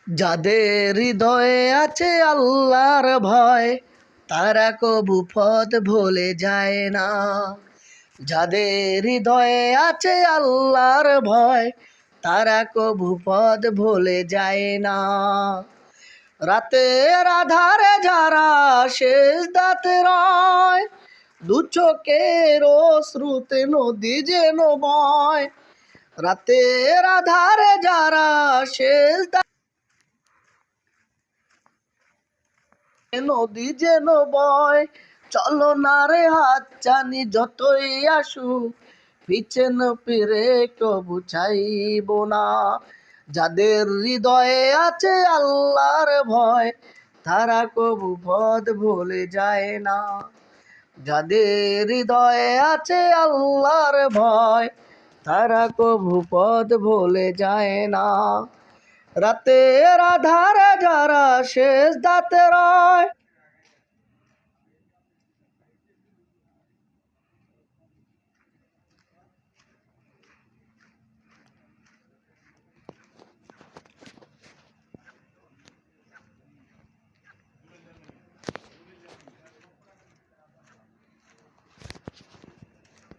যাদের হৃদয়ে আছে আল্লাহর ভয়, তারা কবু পথ ভুলে যায় না। যাদের হৃদয়ে আছে আল্লাহর ভয়, তারা কবু পথ ভুলে যায় না। রাতের আধারে যারা সেজদাতে রয়, দু চোখের অশ্রুতে নদী যেন বয়। রাতের আধারে যারা সেজদাতে নদী যেন বয়। চলো না রে হাত জানি যতই আসুক, পিছন ফিরে কবু চাইব না। যাদের হৃদয়ে আছে আল্লাহর ভয়, তারা কবু পথ ভুলে যায় না। যাদের হৃদয়ে আছে আল্লাহর ভয়, তারা কবু পথ ভুলে যায় না। রাতের আধারে যারা সেজদাতে রয়,